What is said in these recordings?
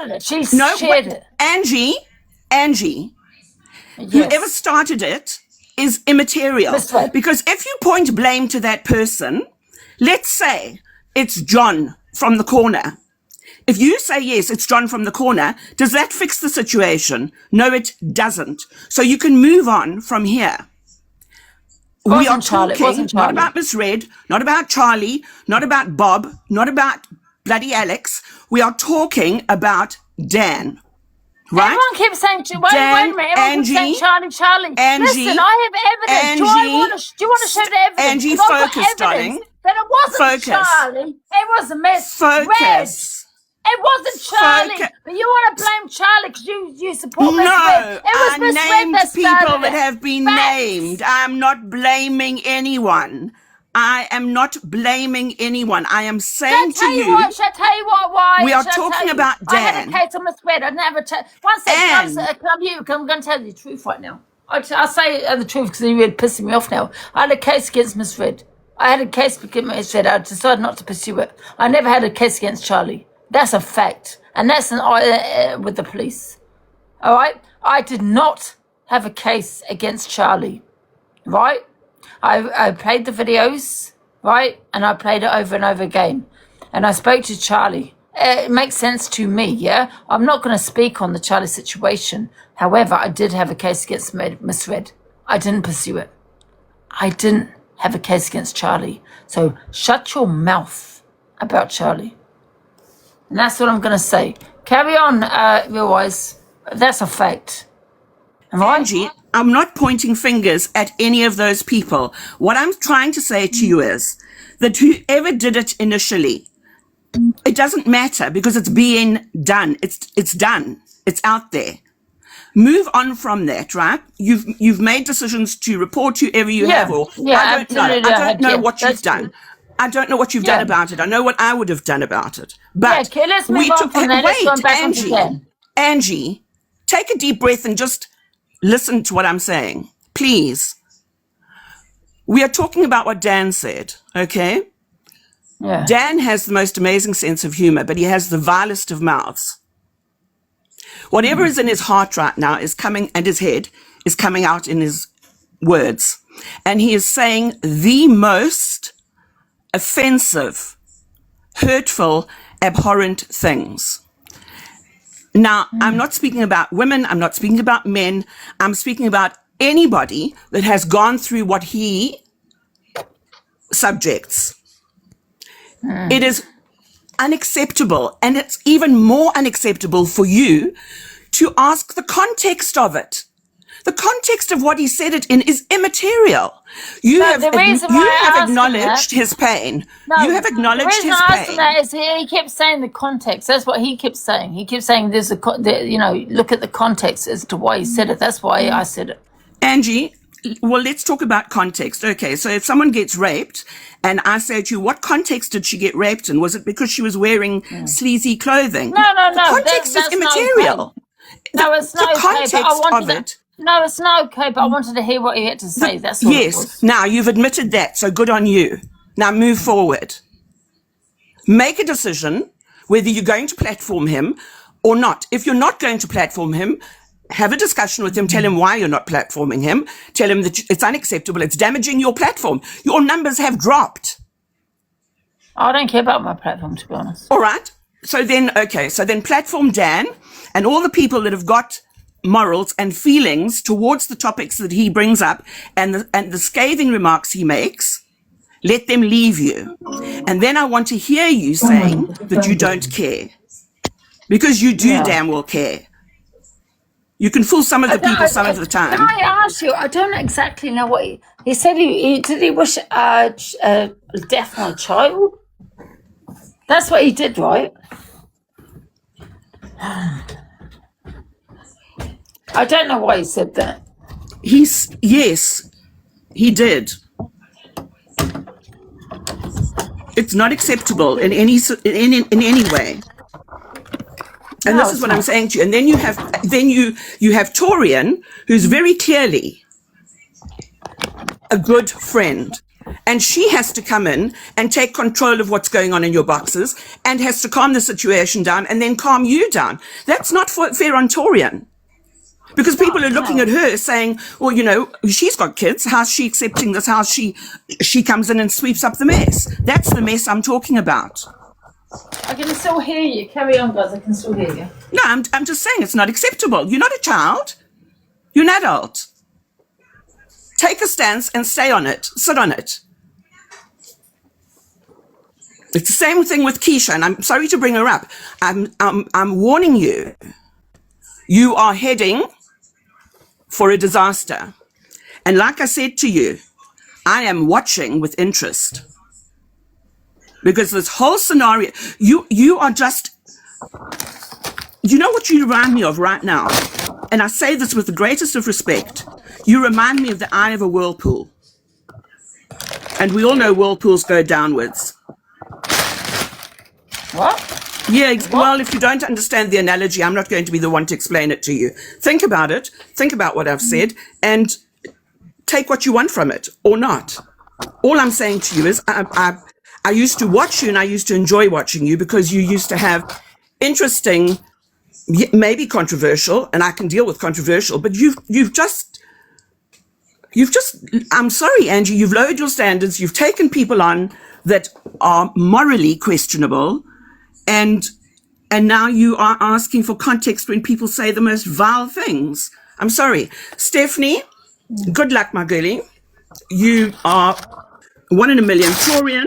started it. She No, shared it. Angie, Yes. whoever started it is immaterial. That's right. Because if you point blame to that person, let's say it's John from the corner. If you say, yes, it's John from the corner, does that fix the situation? No, it doesn't. So you can move on from here. We are talking not about Miss Red, not about Charlie, not about Bob, not about bloody Alex. We are talking about Dan. Right? Everyone keeps saying, wait a minute, everyone keeps saying Charlie. Listen, I have evidence. Do you want to show the evidence? Angie, focus, darling. That it wasn't Charlie. It was Miss Focus. Red. It wasn't Charlie. But you want to blame Charlie because you support Miss Red. It was Miss Red that started people that have been named. I'm not blaming anyone. I am not blaming anyone. I am saying to you. Shall I tell you why? We are talking about Dan. I had a case on Miss Red. I never tell. One second, I'm going to tell you the truth right now. I'll say the truth because you're really pissing me off now. I had a case against Miss Red. I had a case against Miss Red. I decided not to pursue it. I never had a case against Charlie. That's a fact. And that's with the police. All right? I did not have a case against Charlie. Right? I played the videos, right? And I played it over and over again. And I spoke to Charlie. It makes sense to me, yeah? I'm not going to speak on the Charlie situation. However, I did have a case against Miss Red. I didn't pursue it. I didn't have a case against Charlie. So shut your mouth about Charlie. And that's what I'm going to say. Carry on, Real Wise. That's a fact. Right? Angie, I'm not pointing fingers at any of those people. What I'm trying to say to you is that whoever did it initially, it doesn't matter because it's being done. It's done. It's out there. Move on from that, right? You've made decisions to report whoever you have, or I don't know what you've done. I don't know what you've done about it. I know what I would have done about it. But let's move on from that. Wait, Angie, take a deep breath and just listen to what I'm saying, please. We are talking about what Dan said, okay? Yeah. Dan has the most amazing sense of humor, but he has the vilest of mouths. Whatever is in his heart right now is coming, and his head is coming out in his words. And he is saying the most offensive, hurtful, abhorrent things. Now, I'm not speaking about women. I'm not speaking about men. I'm speaking about anybody that has gone through what he subjects. It is unacceptable. And it's even more unacceptable for you to ask the context of it. The context of what he said it in is immaterial. You have acknowledged his pain. You have acknowledged his pain. The reason I asked that is he kept saying the context. That's what he kept saying. He kept saying there's look at the context as to why he said it. That's why I said it. Angie, well, let's talk about context. Okay, so if someone gets raped and I say to you, what context did she get raped in? Was it because she was wearing sleazy clothing? No. The context is immaterial. No, it's not. The context of it. No, it's not okay, but I wanted to hear what he had to say. That's all. Yes. Now, you've admitted that, so good on you. Now, move forward. Make a decision whether you're going to platform him or not. If you're not going to platform him, have a discussion with him. Tell him why you're not platforming him. Tell him that it's unacceptable. It's damaging your platform. Your numbers have dropped. I don't care about my platform, to be honest. All right. So then platform Dan and all the people that have got morals and feelings towards the topics that he brings up and the scathing remarks he makes, let them leave you. And then I want to hear you saying that you don't care. Because you do damn well care. You can fool some of the people some of the time. Can I ask you, I don't exactly know what he said. Did he wish death on a child? That's what he did, right? I don't know why he said that. Yes, he did. It's not acceptable in any way. And this is what I'm saying to you. And then you have Torian, who's very clearly a good friend And she has to come in and take control of what's going on in your boxes and has to calm the situation down and then calm you down. That's not fair on Torian. Because people are looking at her saying, well, you know, she's got kids. How's she accepting this? How's she comes in and sweeps up the mess? That's the mess I'm talking about. I can still hear you. Carry on, guys. I can still hear you. No, I'm just saying it's not acceptable. You're not a child. You're an adult. Take a stance and stay on it. Sit on it. It's the same thing with Keisha, and I'm sorry to bring her up. I'm warning you. You are heading for a disaster. And like I said to you, I am watching with interest. Because this whole scenario, you are just, you know what you remind me of right now? And I say this with the greatest of respect. You remind me of the eye of a whirlpool. And we all know whirlpools go downwards. What? Yeah, well, if you don't understand the analogy, I'm not going to be the one to explain it to you. Think about it. Think about what I've said and take what you want from it or not. All I'm saying to you is I used to watch you and I used to enjoy watching you because you used to have interesting, maybe controversial, and I can deal with controversial, but you've just, I'm sorry, Angie, you've lowered your standards. You've taken people on that are morally questionable. And now you are asking for context when people say the most vile things. I'm sorry. Stephanie, good luck, my girlie. You are 1 in a million. Torian,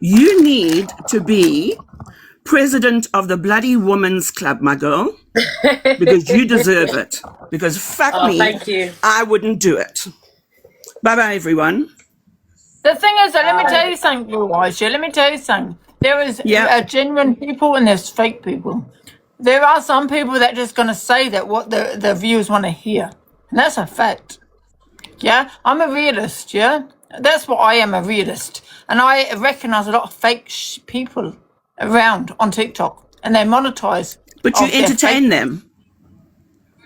you need to be president of the Bloody Women's Club, my girl, because you deserve it. Because fuck me, thank you. I wouldn't do it. Bye-bye, everyone. The thing is, let me tell you something, Blue Eyes. Let me tell you something. There is genuine people and there's fake people. There are some people that just going to say that what the viewers want to hear. And that's a fact. Yeah? I'm a realist, yeah? That's what I am, a realist. And I recognize a lot of fake people around on TikTok. And they monetize. But you entertain them.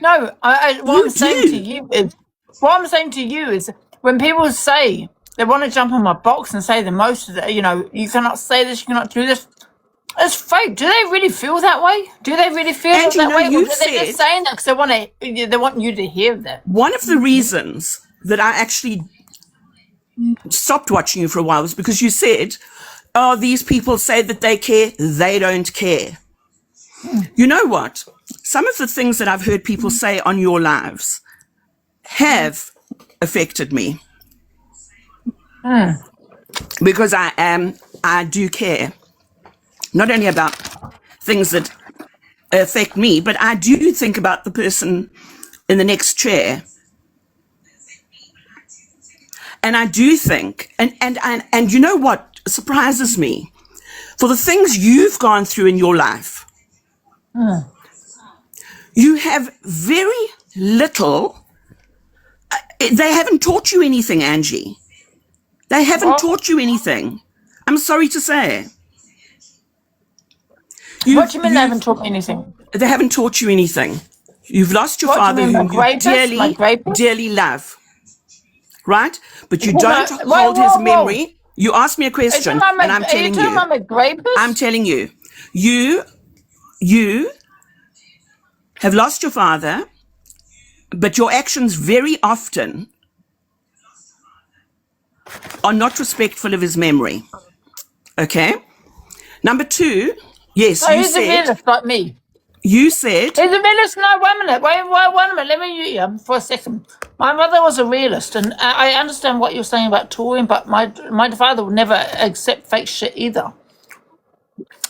No, what I'm saying to you is when people say they want to jump on my box and say the most of the, you know, you cannot say this, you cannot do this. It's fake. Do they really feel that way? Do they really feel that way? Or are they just saying that because they want you to hear that? One of the reasons that I actually stopped watching you for a while was because you said, oh, these people say that they care. They don't care. You know what? Some of the things that I've heard people say on your lives have affected me. Because I do care. Not only about things that affect me, but I do think about the person in the next chair. And I do think, and you know what surprises me? For the things you've gone through in your life, you have very little, they haven't taught you anything, Angie. They haven't taught you anything. I'm sorry to say. What do you mean they haven't taught me anything? They haven't taught you anything. You've lost your father who you dearly love. Right? But you don't hold his memory. You asked me a question and I'm telling you. I'm telling you. You have lost your father, but your actions very often are not respectful of his memory. Okay? Number two, yes, so you said... a realist like me? You said... He's a realist? No, wait a minute. Wait a minute. Let me mute you for a second. My mother was a realist, and I understand what you're saying about touring, but my father would never accept fake shit either.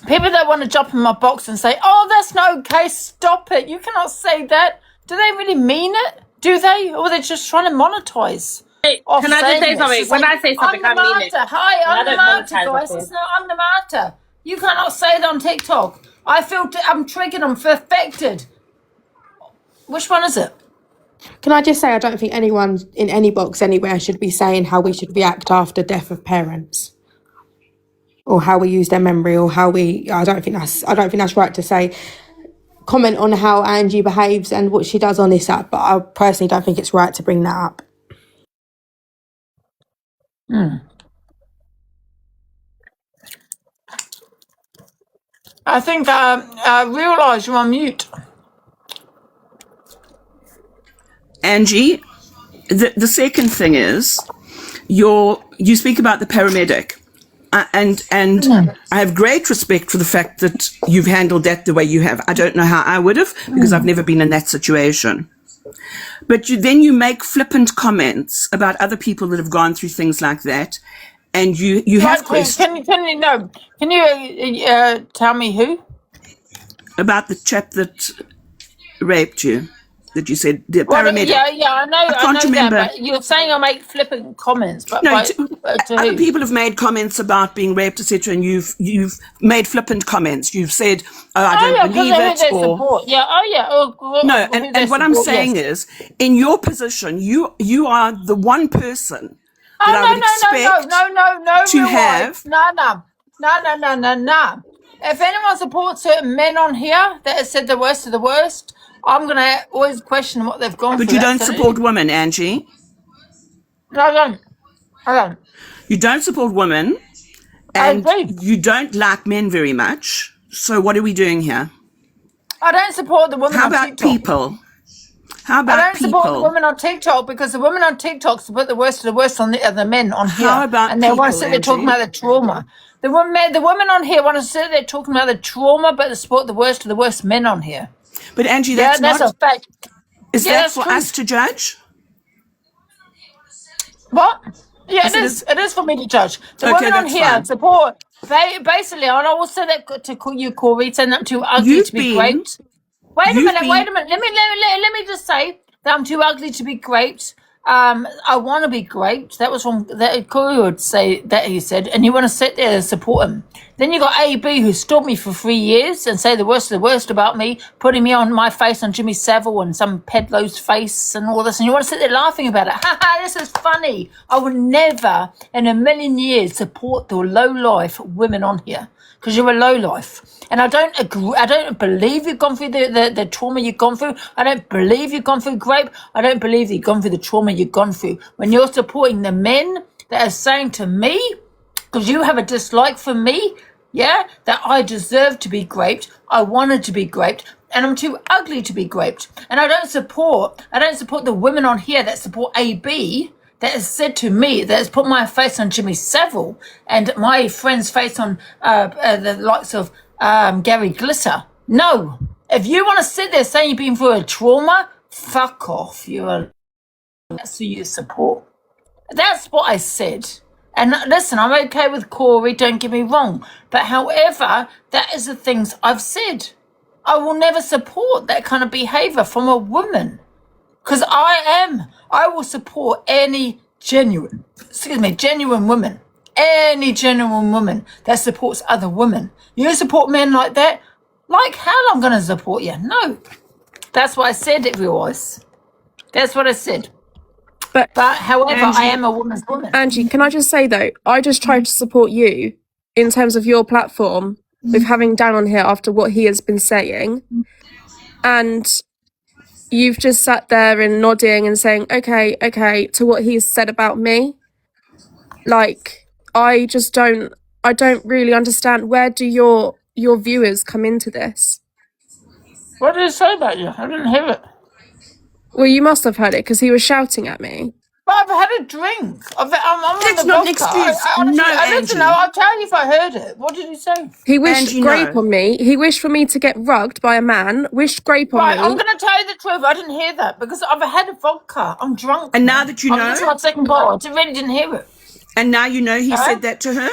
People that want to jump in my box and say, oh, that's not okay, stop it. You cannot say that. Do they really mean it? Do they? Or are they just trying to monetize? Can I just say something? When I say something, I mean it. Hi, I'm the martyr, guys. It's not, I'm the martyr. You cannot say it on TikTok. I feel I'm triggered. I'm affected. Which one is it? Can I just say I don't think anyone in any box anywhere should be saying how we should react after death of parents, or how we use their memory, or how we. I don't think that's right to say. Comment on how Angie behaves and what she does on this app, but I personally don't think it's right to bring that up. I think I realise you're on mute. Angie, the second thing is you speak about the paramedic. And I have great respect for the fact that you've handled that the way you have. I don't know how I would have, because I've never been in that situation. But then you make flippant comments about other people that have gone through things like that, and you have questions Can you tell me who? about the chap that raped you, that you said, the Well, paramedic. yeah, I know. I can't remember. That, but you're saying I make flippant comments, but No, to other who? people have made comments about being raped, etc., and you've made flippant comments. You've said, "Oh, I don't believe it," or support. Yeah. Oh, yeah. no. And what I'm saying is, in your position, you are the one person that I would expect to have. No. If anyone supports certain men on here that have said the worst of the worst, I'm going to always question what they've gone through. But you don't Absolutely. support women, Angie. No, I don't. You don't support women, I and agree. you don't like men very much. So what are we doing here? I don't support the women How on about TikTok. people? How I about don't support the people? women on TikTok because the women on TikTok support the worst of the worst on the men on here. How about and they want to people, sit there talking Angie? about the trauma. The women on here want to sit there talking about the trauma, but they support the worst of the worst men on here. But Angie, Yeah, that's that's not. a fact. Is Yeah, that that's for true. us to judge? What? Yeah, Yes, it it is. is. It is for me to judge. The Okay, women on that's here fine. support. Basically, and I will say that to call you Corey, saying that I'm too ugly You've to be been. great. Wait a You've minute. been. Let me just say that I'm too ugly to be great. I want to be great. That was from that Corey would say that he said, and you want to sit there and support him. Then you got AB who stalked me for 3 years and say the worst of the worst about me, putting me on my face on Jimmy Savile and some pedlo's face and all this, and you want to sit there laughing about it. Ha ha! This is funny. I would never in a million years support the low life women on here. Because you're a low life. And I don't agree. I don't believe you've gone through the trauma you've gone through. I don't believe you've gone through rape. I don't believe that you've gone through the trauma you've gone through. When you're supporting the men that are saying to me, because you have a dislike for me, yeah, that I deserve to be raped, I wanted to be raped, and I'm too ugly to be raped. And I don't support the women on here that support AB, that has said to me, that has put my face on Jimmy Savile and my friend's face on the likes of Gary Glitter. No. If you want to sit there saying you've been through a trauma, fuck off. That's who you support. That's what I said. And listen, I'm okay with Corey, don't get me wrong. But however, that is the things I've said. I will never support that kind of behaviour from a woman. Because I will support any genuine woman. Any genuine woman that supports other women. You support men like that? Like hell I'm going to support you. No. That's what I said, everyone. That's what I said. But however, Angie, I am a woman's woman. Angie, can I just say though, I just tried to support you in terms of your platform with having Dan on here after what he has been saying. And you've just sat there and nodding and saying, okay, to what he's said about me. Like, I don't really understand. Where do your viewers come into this? What did he say about you? I didn't hear it. Well, you must have heard it because he was shouting at me. But I've had a drink. I'm on That's the not an vodka. excuse. Honestly, No, I Angie. don't know. I'll tell you if I heard it. What did he say? He wished Angie, grape no. on me. He wished for me to get rugged by a man, wished grape on Right, me. I'm going to tell you the truth. I didn't hear that because I've had a vodka. I'm drunk. And now that you I'm know, just my second bottle. I really didn't hear it. and now you know he Huh? said that to her.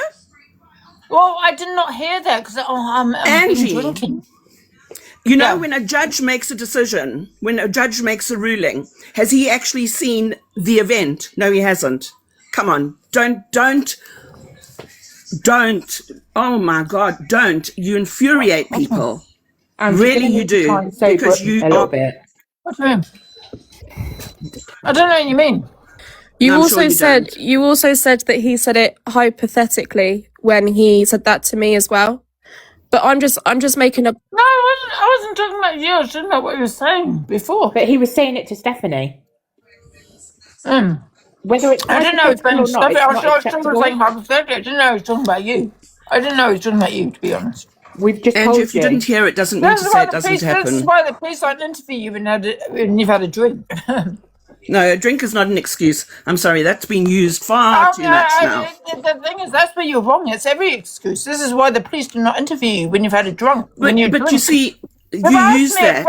Well, I did not hear that because I'm been Angie, drinking. you know, Yeah. when a judge makes a decision, when a judge makes a ruling, has he actually seen the event? No, he hasn't. Come on, don't. Oh my God, don't. You infuriate people. Really, you do. Because you a little are. bit. What do you mean? I don't know what you mean. You No, I'm also sure you said don't. you also said that he said it hypothetically when he said that to me as well. But I'm just making a No, I wasn't talking about you. I was talking about what you were saying before. But he was saying it to Stephanie. Whether it's I didn't know he was hypothetical saying or not, stuff. it's I not was talking acceptable. about hypothetical. I didn't know he was talking about you. I didn't know he was talking about you, to be honest. We've just Angie, told if you didn't hear it, doesn't mean to say it doesn't This is happen. why the police don't interview you when you've had a drink. No, a drink is not an excuse. I'm sorry, that's been used far too much now. The thing is, that's where you're wrong. It's every excuse. This is why the police do not interview you when you've had a drunk. But you see, you use that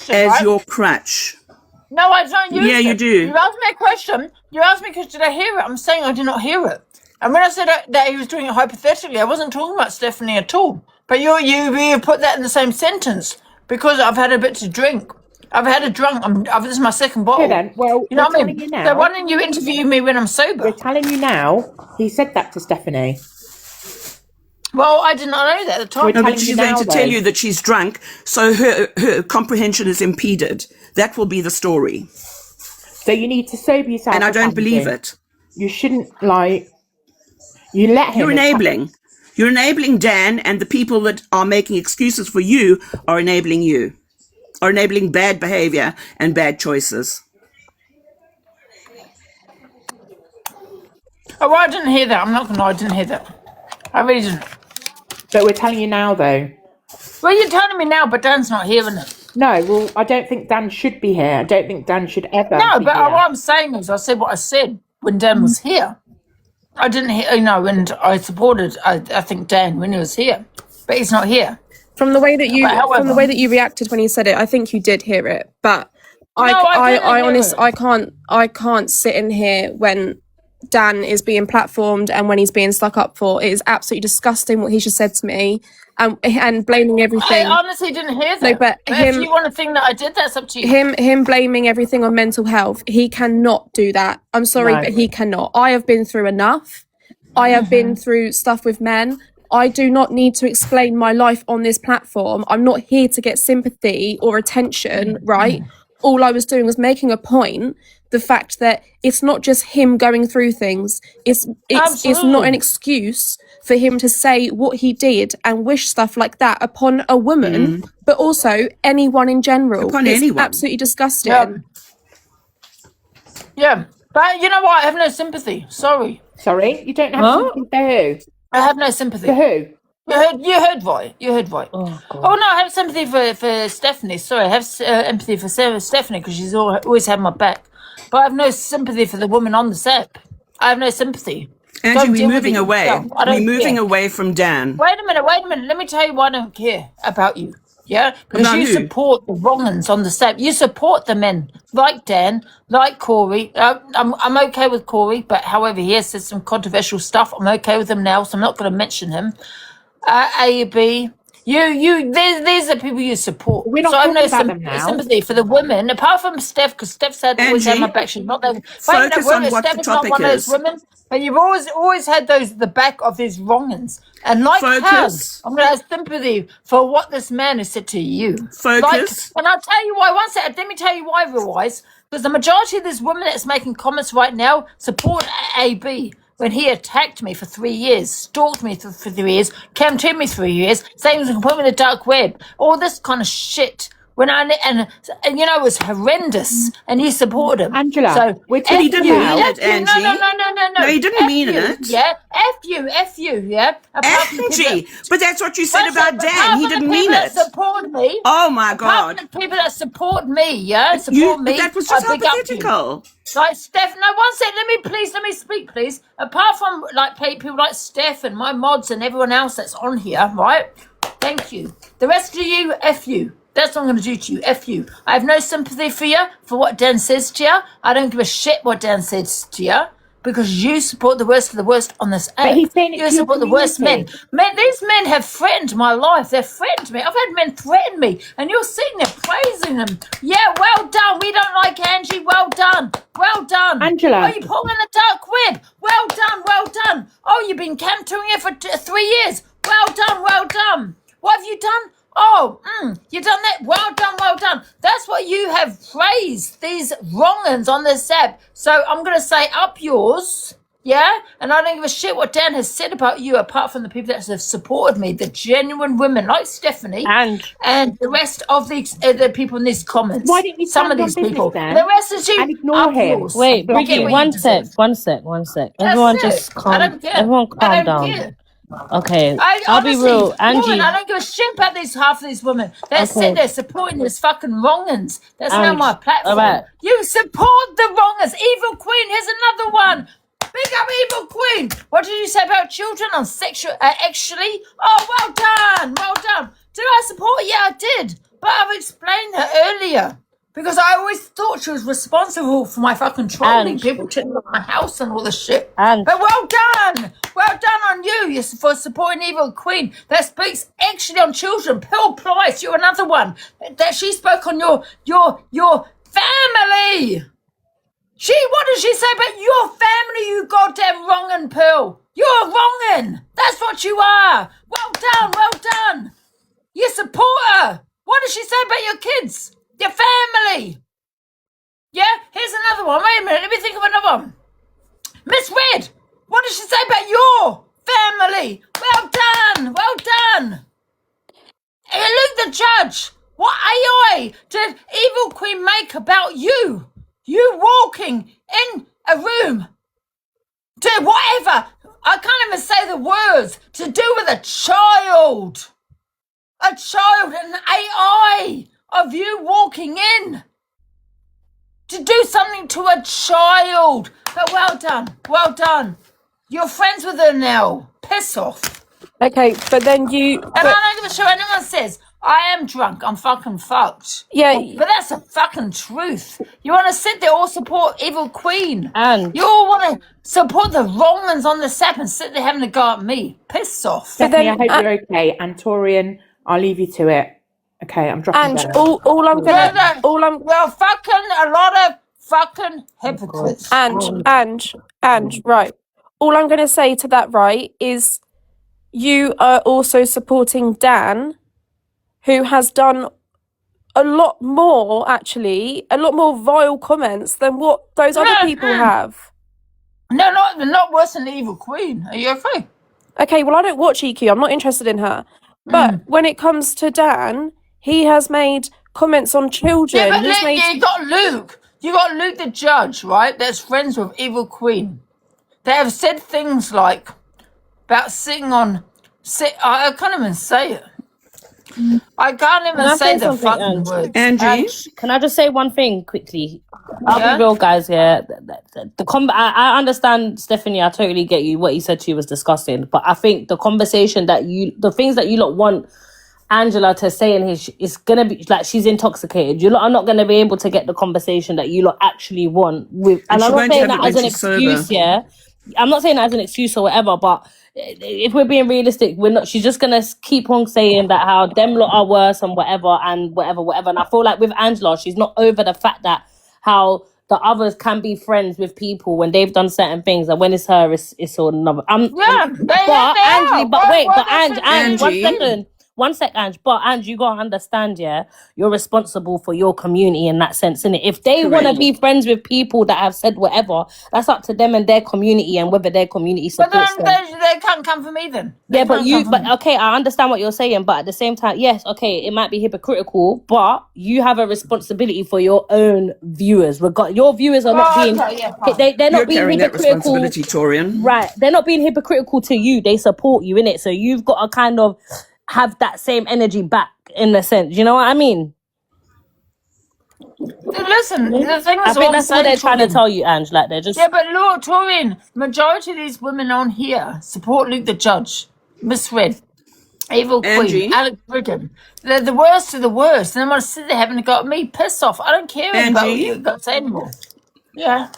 as your crutch. No, I don't use it. Yeah, you do. You asked me a question. You asked me because did I hear it? I'm saying I did not hear it. And when I said that he was doing it hypothetically, I wasn't talking about Stephanie at all. But you put that in the same sentence because I've had a bit to drink. I've had a drunk. This is my second bottle. Okay then. Well, you know what I mean? you now. So why don't you interview me when I'm sober? We're telling you now. He said that to Stephanie. Well, I did not know that at the time. No, but she's going to tell you that she's drunk, so her comprehension is impeded. That will be the story. So you need to sober yourself. And I don't believe it. You shouldn't you let him. You're enabling. You're enabling Dan, and the people that are making excuses for you are enabling you. Are enabling bad behavior and bad choices. Oh, well, I didn't hear that. I'm not going to lie, I didn't hear that. I really didn't. But we're telling you now, though. Well, you're telling me now, but Dan's not hearing it. No, well, I don't think Dan should be here. I don't think Dan should ever No, be but here. what I'm saying is I said what I said when Dan was here. I didn't hear, and I supported, I think, Dan when he was here. But he's not here. From the way that you, However, reacted when he said it, I think you did hear it. But I honestly, I can't sit in here when Dan is being platformed and when he's being stuck up for. It is absolutely disgusting what he just said to me, and blaming everything. I honestly didn't hear that. No, but if you want to think that I did, that's up to you. Him blaming everything on mental health. He cannot do that. I'm sorry, but he cannot. I have been through enough. I have been through stuff with men. I do not need to explain my life on this platform. I'm not here to get sympathy or attention, right? All I was doing was making a point. The fact that it's not just him going through things. It's not an excuse for him to say what he did and wish stuff like that upon a woman, but also anyone in general. Upon anyone. Absolutely disgusting. Yeah. But you know what? I have no sympathy. Sorry. Sorry? You don't have sympathy for who? I have no sympathy. For who? You heard right. You heard right. Oh no, I have sympathy for Stephanie. Sorry, I have empathy for Stephanie because she's always had my back. But I have no sympathy for the woman on the set. I have no sympathy. Angie, we're moving away. We're moving away from Dan. Wait a minute. Let me tell you why I don't care about you. Yeah? Because About you who? support the wrong uns on the set. You support the men, like Dan, like Corey. I'm okay with Corey, but however, he has said some controversial stuff. I'm okay with him now, so I'm not going to mention him. A.B. These are people you support. We're not so I have no talking about them now. sympathy for the women, apart from Steph, because Steph said always had my back. She's not there. Focus on what Steph the is not topic one of is. those women, but you've always had those at the back of these wrong-uns. And like Focus. her, I'm going to have sympathy for what this man has said to you. Focus. And I'll tell you why. Let me tell you why, real-wise. Because the majority of this women that's making comments right now support AB. When he attacked me for 3 years, stalked me for 3 years, came to me 3 years, saying he was going to put me in the dark web, all this kind of shit. And you know, it was horrendous, and he supported him. Angela, so he didn't mean it, Angie. No, he didn't mean it. Yeah, F you, yeah. Angie, but that's what you said about Dan. He didn't mean it. Support me. Oh my God! Apart from the people that support me, yeah, support me. But that was just I big up you. hypothetical. Like Steph, no, one sec, let me speak, please. Apart from like people like Steph and my mods and everyone else that's on here, right? Thank you. The rest of you, F you. That's what I'm going to do to you. F you. I have no sympathy for you, for what Dan says to you. I don't give a shit what Dan says to you. Because you support the worst of the worst on this app. But he's saying you support the worst men. These men have threatened my life. They've threatened me. I've had men threaten me. And you're sitting there praising them. Yeah, well done. We don't like Angie. Well done. Well done. Angela. Oh, you put in the dark web. Well done. Well done. Oh, you've been camping it for 3 years. Well done. Well done. What have you done? Oh, you done that? Well done, well done. That's what you have praised, these wrong-uns on this app. So I'm going to say up yours, yeah? And I don't give a shit what Dan has said about you, apart from the people that have supported me, the genuine women like Stephanie and the rest of the people in these comments. Why didn't you some of these business, people? Dan, The rest of you, and ignore him? yours. Wait, Get Bridget, what one you sec, deserve. one sec. That's Everyone it. just I calm. don't care. Everyone I calm don't down. care. Okay, I I'll be honestly, real, Lauren, Angie. I don't give a shit about these half of these women. They're Okay, sitting there supporting this fucking wrongins. That's not my all platform. right, You support the wrongers. Evil Queen, here's another one. Big up Evil Queen. What did you say about children on sexual? Actually, oh, well done, well done. Did I support? Yeah, I did. But I've explained that earlier. Because I always thought she was responsible for my fucking trolling, and people turning up my house and all this shit. and But well done! Well done on you for supporting Evil Queen. That speaks actually on children. Pearl Price, you're another one. That she spoke on your family. What did she say about your family, you goddamn wrongin' Pearl? You're wrongin'. That's what you are. Well done, well done. You support her. What did she say about your kids? Your family. Yeah? Here's another one. Wait a minute. Let me think of another one. Miss Red, what did she say about your family? Well done. Well done. Hey, Luke the Judge, what AI did Evil Queen make about you? You walking in a room to whatever. I can't even say the words. To do with a child. A child, an AI of you walking in to do something to a child. But well done, well done. You're friends with her now. Piss off. Okay, but then And I don't give a shit what anyone says. I am drunk. I'm fucking fucked. yeah, But that's the fucking truth. You want to sit there all support Evil Queen. and You all want to support the wrong ones on the sap and sit there having a go at me. Piss off. Stephanie, I then, hope you're okay. And Torian, I'll leave you to it. Okay, I'm dropping and down. all I'm Well, gonna all I'm well, fucking a lot of fucking hypocrites. and right. All I'm gonna say to that, right, is you are also supporting Dan, who has done a lot more, actually, a lot more vile comments than what those other people have. No, not worse than the Evil Queen. Are you okay? Okay, well, I don't watch EQ. I'm not interested in her. But when it comes to Dan, he has made comments on children. Yeah, but He's made you got Luke. You got Luke the Judge, right? That's friends with Evil Queen. They have said things like about sitting on. I can't even say it. I can't can even I say say the something, fucking Ange? words. Angie, Can I just say one thing quickly? I'll Yeah? be real, guys. Yeah, I understand, Stephanie. I totally get you. What you said to you was disgusting, but I think the conversation the things that you lot want Angela to say in his is gonna be like she's intoxicated. You lot are not gonna be able to get the conversation that you lot actually want with. And And she I'm not won't saying have it that when as an she's excuse. sober. Yeah, I'm not saying that as an excuse or whatever, but if we're being realistic, we're not. She's just gonna keep on saying that how them lot are worse and whatever and whatever. And I feel like with Angela, she's not over the fact that how the others can be friends with people when they've done certain things, and when it's her, it's all another. Yeah, But they Angie, are. but wait, but that's Ange, it. Angie. 1 second. 1 sec, Ange. But Ange, you gotta understand, yeah, you're responsible for your community in that sense, innit? If they wanna Correct. be friends with people that have said whatever, that's up to them and their community and whether their community But then supports them. they can't come for me then. They Yeah, but can't you, come for but me. okay, I understand what you're saying, but at the same time, yes, okay, it might be hypocritical, but you have a responsibility for your own viewers. Your viewers are not Oh, being, okay, yeah, fine. they're You're not being carrying that hypocritical. responsibility, Torian. Right, they're not being hypocritical to you. They support you in it, so you've got to kind of have that same energy back in a sense. You know what I mean? Listen, the thing I is, think what I'm that's what they're saying, trying to Torian. tell you, Ange. Like they're just Yeah, but look, Torian, majority of these women on here support Luke the Judge, Miss Red, Evil Queen, Angie. Alec Brigham. They're the worst of the worst. And they want to sit there having a go at me. Piss off. I don't care about what Angie. you got to say anymore. Yeah.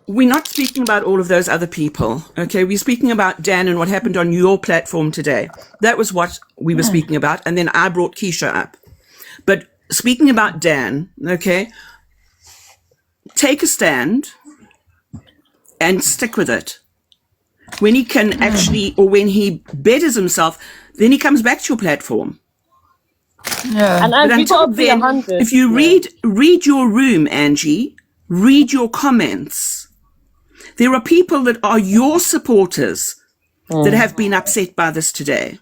We're not speaking about all of those other people, okay? We're speaking about Dan and what happened on your platform today. That was what we were speaking about. And then I brought Keisha up. But speaking about Dan, okay, take a stand and stick with it. When he can actually, or when he betters himself, then he comes back to your platform. Yeah. and But Ange, you until gotta be then, 100. if you read your room, Angie, read your comments. There are people that are your supporters that have been upset by this today.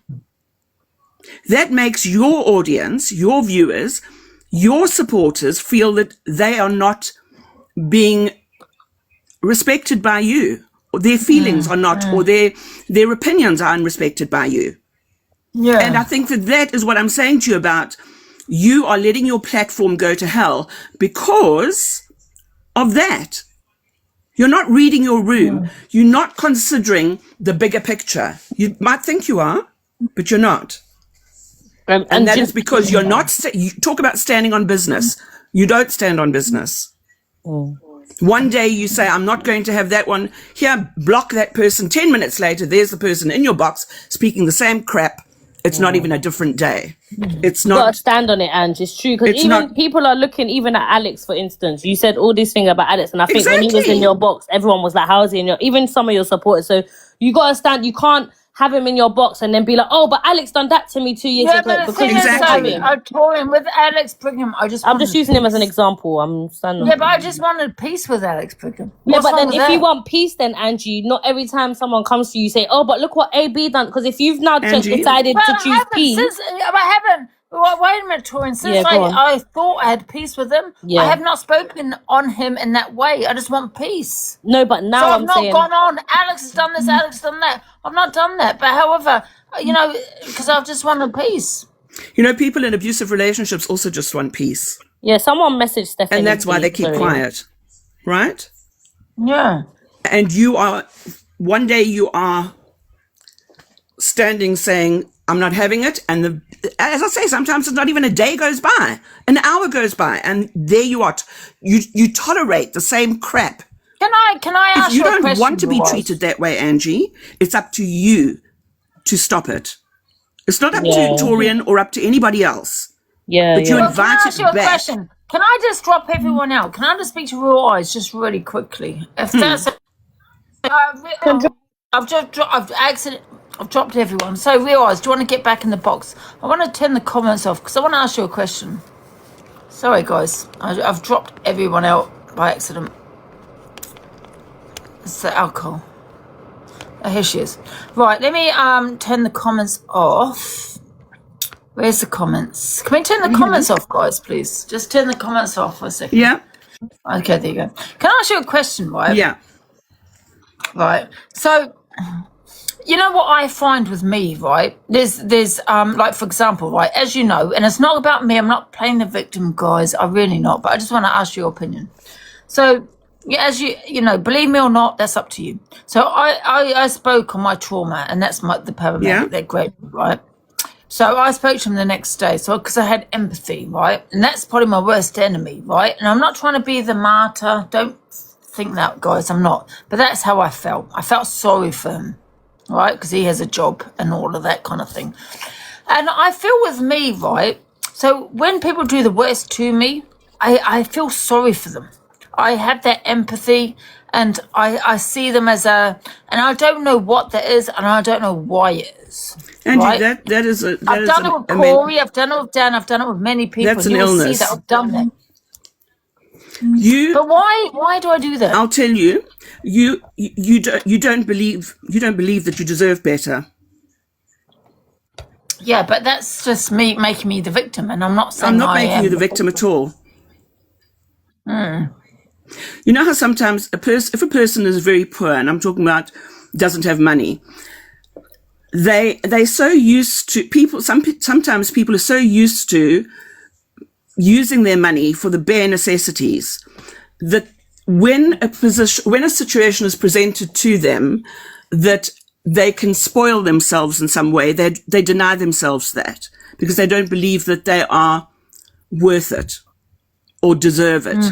That makes your audience, your viewers, your supporters feel that they are not being respected by you their feelings are not, or their opinions are unrespected by you. Yeah. And I think that is what I'm saying to you about you are letting your platform go to hell because of that. You're not reading your room. You're not considering the bigger picture. You might think you are, but you're not. And that is because you're not, you talk about standing on business. You don't stand on business. One day you say, I'm not going to have that one. Here, block that person. 10 minutes later, there's the person in your box speaking the same crap. It's not even a different day. It's You gotta not. stand on it, Ange. It's true, because It's even not- people are looking even at Alex, for instance. You said all this thing about Alex, and I think when he was Exactly. in your box, everyone was like, "How's he in your?" Even some of your supporters. So you gotta stand. You can't have him in your box and then be like, "Oh, but Alex done that to me 2 years Yeah, ago," but the because thing you is, still have Exactly. him. I told him with Alex Brigham, I just I'm just wanted using him as an peace. example. I'm standing. Yeah, but I just wanted peace with Alex Brigham. Yeah, What's but wrong then with if you that? want peace, then Angie, not every time someone comes to you, say, "Oh, but look what AB done." Because if you've now just Angie? decided Well, to I choose haven't peace, since. I haven't. Wait a minute, Torian. Since Yeah, go on. I thought I had peace with him, Yeah. I have not spoken on him in that way. I just want peace. no, but So now I've I'm not saying, gone on. Alex has done this. Alex has done that. I've not done that. But however, because I've just wanted peace. You know, people in abusive relationships also just want peace. yeah, someone messaged Stephanie, And that's why they keep sorry. quiet. Right? Yeah. And one day you are standing saying, I'm not having it. And as I say, sometimes it's not even a day goes by, an hour goes by, and there you are. You tolerate the same crap. Can I ask If you you a don't question? want to be Roz? treated that way, Angie, it's up to you to stop it. It's not up Yeah. to Torian or up to anybody else. Yeah, But you yeah. Well, can I invite ask it you a back. question? Can I just drop everyone out? Can I just speak to Real Eyes just really quickly? If that's I've dropped everyone. So Real Eyes, do you want to get back in the box? I want to turn the comments off because I want to ask you a question. Sorry, guys, I've dropped everyone out by accident. It's the alcohol. Oh, here she is. Right, let me turn the comments off. Where's the comments? Can we turn the comments off, guys, please? Just turn the comments off for a second. Yeah? Okay, there you go. Can I ask you a question, right? Yeah. Right. So, you know what I find with me, right? There's like, for example, right, as you know, and it's not about me, I'm not playing the victim, guys, I'm really not, but I just want to ask your opinion. So, yeah, as you know, believe me or not, that's up to you. So I spoke on my trauma, and that's the paramedic, Yeah. they're great, right? So I spoke to him the next day, so because I had empathy, right? And that's probably my worst enemy, right? And I'm not trying to be the martyr. Don't think that, guys. I'm not. But that's how I felt. I felt sorry for him, right? Because he has a job and all of that kind of thing. And I feel with me, right? So when people do the worst to me, I feel sorry for them. I have that empathy, and I see them as and I don't know what that is, and I don't know why it is. Angie, right? that is a... I've done it with Corey, I've done it with Dan, I've done it with many people. That's an You will illness. see that I've done that. You... But why do I do that? I'll tell you, you don't believe that you deserve better. Yeah, but that's just me making me the victim, and I'm not saying I'm not I making am. you the victim at all. You know how sometimes if a person is very poor, and I'm talking about doesn't have money, they're so used to people. Sometimes people are so used to using their money for the bare necessities that when a situation is presented to them that they can spoil themselves in some way, they deny themselves that because they don't believe that they are worth it or deserve it.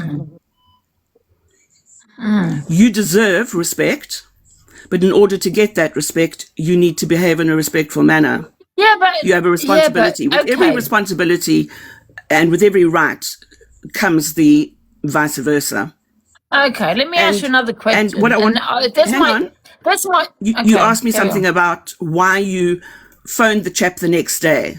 You deserve respect, but in order to get that respect, you need to behave in a respectful manner. Yeah, but You have a responsibility. Yeah, but, With every okay. responsibility and with every right comes the vice versa. Okay, let me ask you another question. And what I want, that's hang on. That's my. You okay, asked me carry something on. about why you phoned the chap the next day.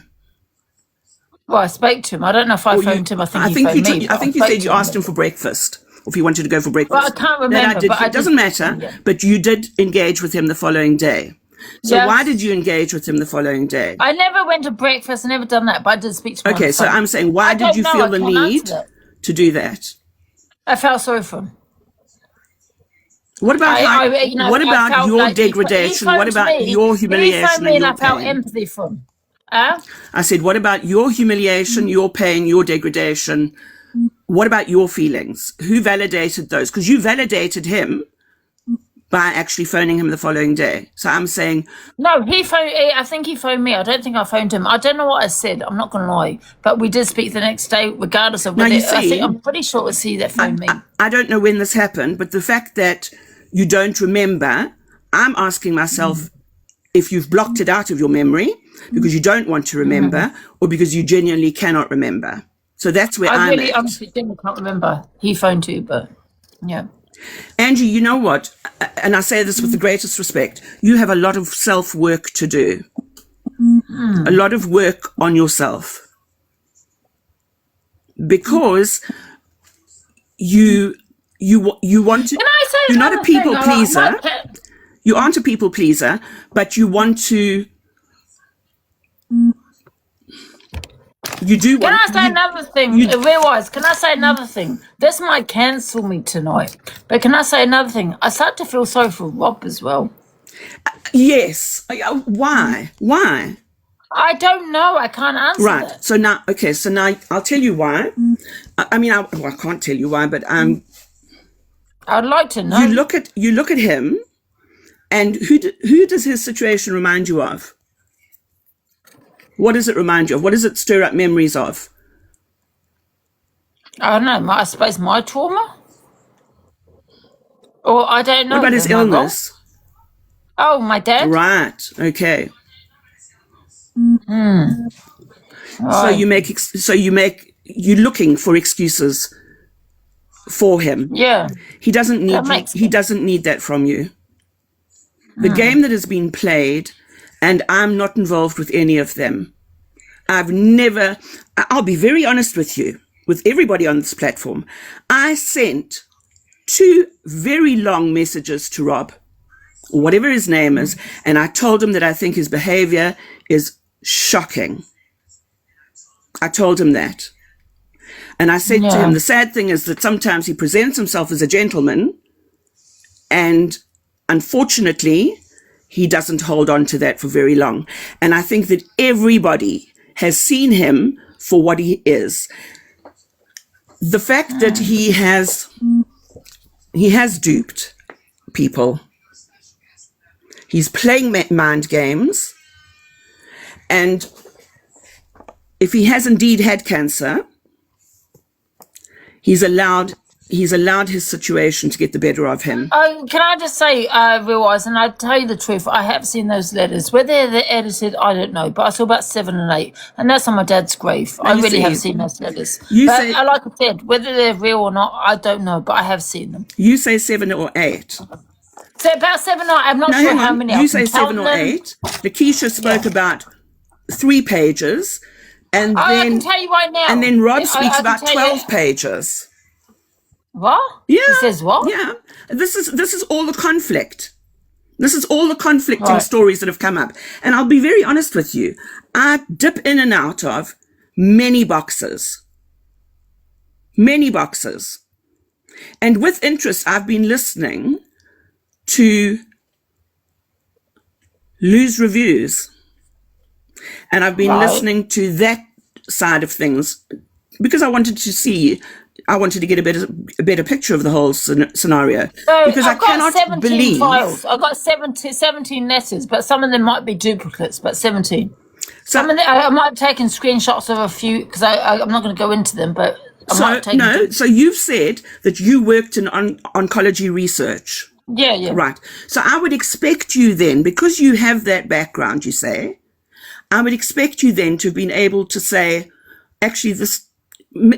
Well, I spoke to him. I don't know if I Or phoned him. I think he phoned me. I think you said you asked him for breakfast, or if you wanted to go for breakfast. Well, I can't remember, but it doesn't matter. Yeah. But you did engage with him the following day. So Yes. why did you engage with him the following day? I never went to breakfast. I never done that, but I did speak to him. on Okay, the so phone. I'm saying, why I did don't you know, feel I the can't answer need that. to do that? I felt sorry for him. What about like, what I about felt your like degradation? he What phoned about me. your He humiliation phoned me and and your I felt pain? empathy for him. Huh? I said, what about your humiliation, your pain, your degradation? What about your feelings? Who validated those? Because you validated him by actually phoning him the following day. So I'm saying, No, he phoned. I think he phoned me. I don't think I phoned him. I don't know what I said. I'm not going to lie, but we did speak the next day, regardless of now whether. you I think see, I'm pretty sure it was he that phoned me. I don't know when this happened, but the fact that you don't remember, I'm asking myself if you've blocked it out of your memory because you don't want to remember or because you genuinely cannot remember. So that's where I I'm really, at. honestly, can't remember. He phoned too, but yeah. Angie, you know what? And I say this with the greatest respect. You have a lot of self-work to do. A lot of work on yourself. Because you want to, Can I say you're not a another thing? people pleaser. What- You aren't a people pleaser, but you want to, you do Can want, I say another thing? Realize, can I say another thing? This might cancel me tonight, but can I say another thing? I start to feel sorry for Rob as well. yes. Why? Why? I don't know. I can't answer Right. that. So now, okay. So now I'll tell you why. I mean, I can't tell you why, but I'd like to know. you look at him, and who does his situation remind you of? What does it remind you of? What does it stir up memories of? I don't know. I suppose my trauma, or I don't know. What about his Am I wrong? illness? Oh, my dad. Right. Okay. So Right. you're looking for excuses for him. Yeah. He doesn't need That makes he sense. doesn't need that from you. The game that has been played, and I'm not involved with any of them. I'll be very honest with you, with everybody on this platform. I sent 2 very long messages to Rob, or whatever his name is, and I told him that I think his behavior is shocking. I told him that. And I said to him, Yeah. the sad thing is that sometimes he presents himself as a gentleman, and unfortunately, he doesn't hold on to that for very long. And I think that everybody has seen him for what he is. The fact that he has duped people. He's playing mind games. And if he has indeed had cancer, he's allowed his situation to get the better of him. Can I just say, realize, and I tell you the truth, I have seen those letters. Whether they're edited, I don't know, but I saw about 7 and 8, and that's on my dad's grave. I you really see, have seen those letters. you But say- like I said, whether they're real or not, I don't know, but I have seen them. You say 7 or 8. So about 7 or 8, I'm not Now, sure hang how on. many. You I say can count 7 or them. 8. Lakeisha spoke about 3 pages, and I can then tell you right now. and then Rob I speaks can about tell you- 12 pages. What? Yeah. He says what? Yeah. This is all the conflict. This is all the conflicting Right. stories that have come up. And I'll be very honest with you. I dip in and out of many boxes. Many boxes. And with interest, I've been listening to Lose Reviews. And I've been Right. listening to that side of things because I wanted to get a better picture of the whole scenario. So Because I've I got cannot 17 believe. files. I've got 17 letters, but some of them might be duplicates, but 17. So, Some of them, I might have taken screenshots of a few, because I'm not going to go into them, but I might have taken... so you've said that you worked in oncology research. Yeah. Right. So I would expect you then, because you have that background, you say, I would expect you then to have been able to say, actually, this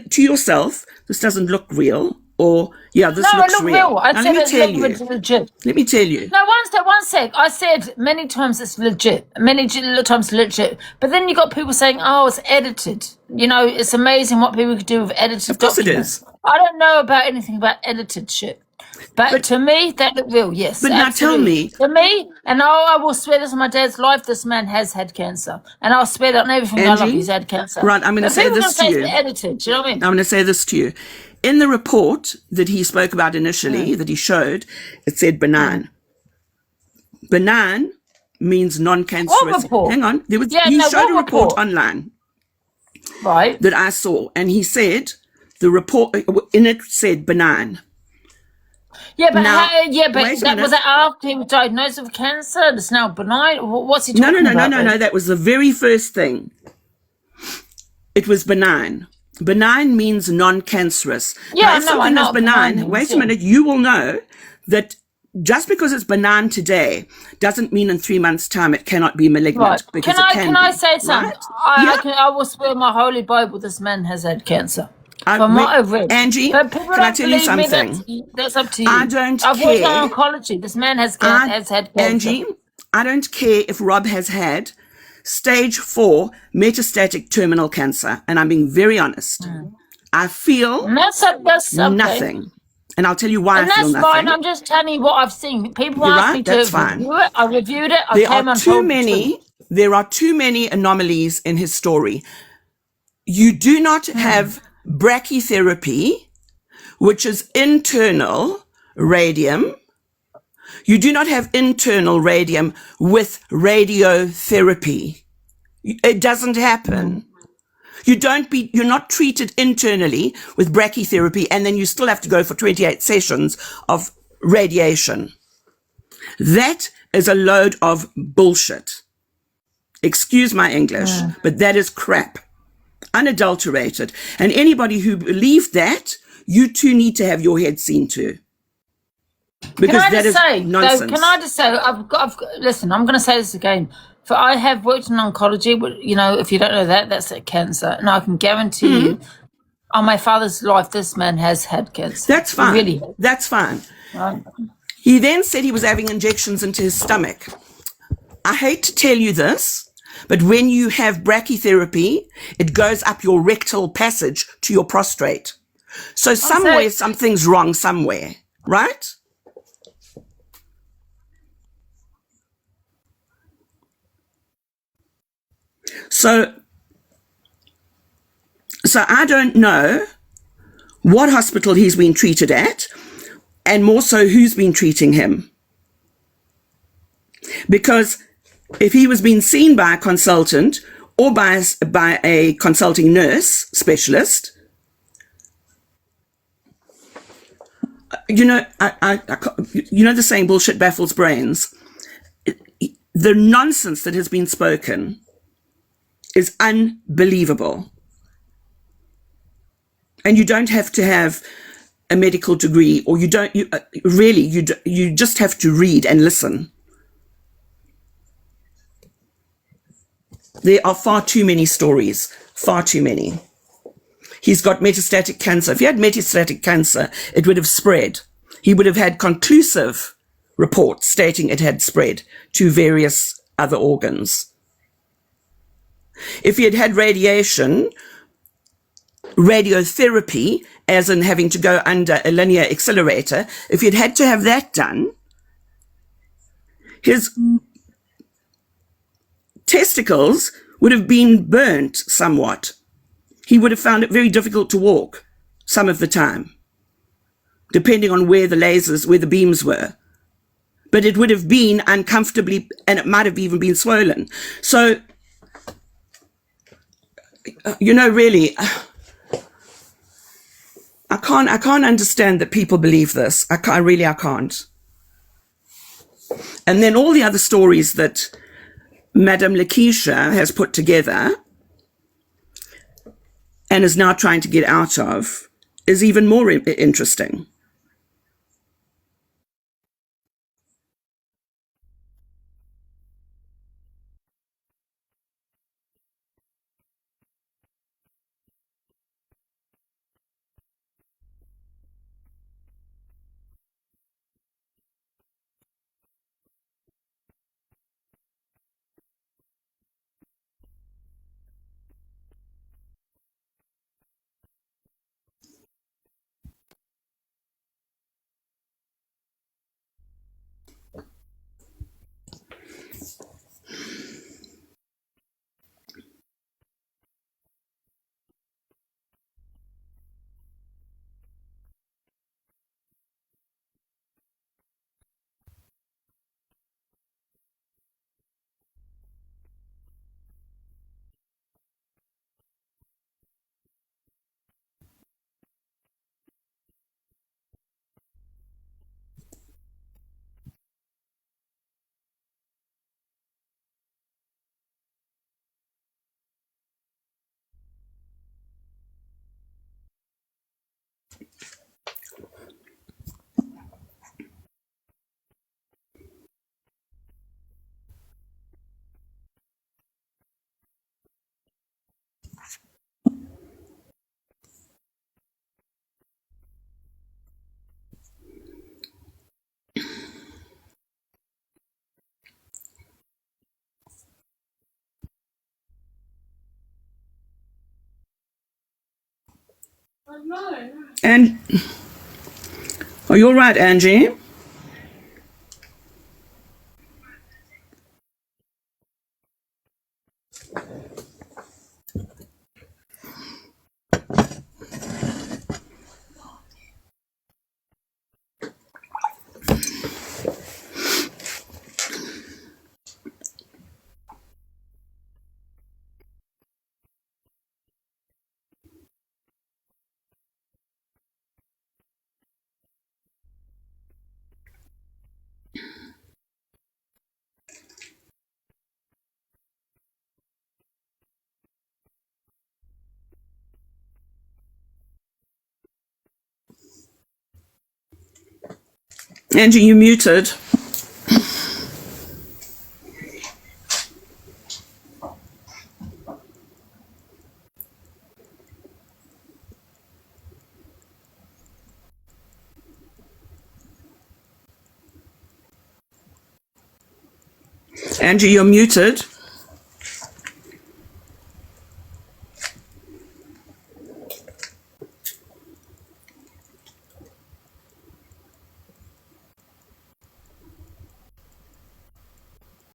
to yourself, this doesn't look real, or this No, it looks looked real. real. I Now, said let me tell it you. looked legit. Let me tell you. No, one sec. I said many times it's legit. Many times legit. But then you got people saying, oh, it's edited. You know, it's amazing what people could do with edited Of course it documents. is. I don't know about anything about edited shit. But to me, that looked real, yes. But now tell absolutely. me, To me, and I will swear this on my dad's life, this man has had cancer. And I'll swear that on everything I love, Angie, he's had cancer. right, I'm going to But say people are this going to to say you. it's edited, do you know what I mean? I'm going to say this to you. In the report that he spoke about initially, that he showed, it said benign. Benign means non-cancerous. What report? Hang on. Yeah, He no, showed a what report report? online Right. that I saw, and he said the report in it said benign. Yeah, but Now, but wait a that was minute. that after he was diagnosed with cancer. It's now benign. What's he No, talking about? no. That was the very first thing. It was benign. Benign means non-cancerous. Yeah, now, I if know. I something know is what benign benign, means, wait a yeah. minute, you will know that just because it's benign today doesn't mean in 3 months' time it cannot be malignant. Right. Because Can it can I be, say something? right? I will swear my holy Bible this man has had cancer. I- From what wait, I've read. Angie, But people can I don't tell you believe me, something? that's up to you. I don't I've worked care. on oncology. This man has had cancer. Angie, I don't care if Rob has had stage 4 metastatic terminal cancer, and I'm being very honest. I feel And that's okay. nothing. And I'll tell you why And I feel that's fine. nothing. I'm just telling you what I've seen. People You're ask right, me that's to fine. review it. I reviewed it. I There came are and too told the truth. many. There are too many anomalies in his story. You do not have brachytherapy, which is internal radium. You do not have internal radium with radiotherapy. It doesn't happen. You're not treated internally with brachytherapy and then you still have to go for 28 sessions of radiation. That is a load of bullshit. Excuse my English, but that is crap. Unadulterated. And anybody who believes that, you too need to have your head seen to. Because that is nonsense. Can I just say, listen, I'm going to say this again. For I have worked in oncology, you know, if you don't know that, that's cancer. And I can guarantee you, on my father's life, this man has had cancer. That's fine. He really has. That's fine. Right? He then said he was having injections into his stomach. I hate to tell you this, but when you have brachytherapy, it goes up your rectal passage to your prostate. So somewhere, something's wrong somewhere, right? So I don't know what hospital he's been treated at, and more so who's been treating him. Because if he was being seen by a consultant or by a consulting nurse specialist, you know, you know the saying, bullshit baffles brains. The nonsense that has been spoken is unbelievable. And you don't have to have a medical degree, or you just have to read and listen. There are far too many stories, far too many. He's got metastatic cancer. If he had metastatic cancer, it would have spread. He would have had conclusive reports stating it had spread to various other organs. If he had had radiotherapy, as in having to go under a linear accelerator, if he'd had to have that done, his testicles would have been burnt somewhat. He would have found it very difficult to walk some of the time, depending on where the beams were. But it would have been uncomfortably, and it might have even been swollen. So, you know, really, I can't understand that people believe this. I can't. And then all the other stories that Madame Lakeisha has put together and is now trying to get out of is even more interesting. And are you all right, Angie? Angie, you muted. Angie, you're muted.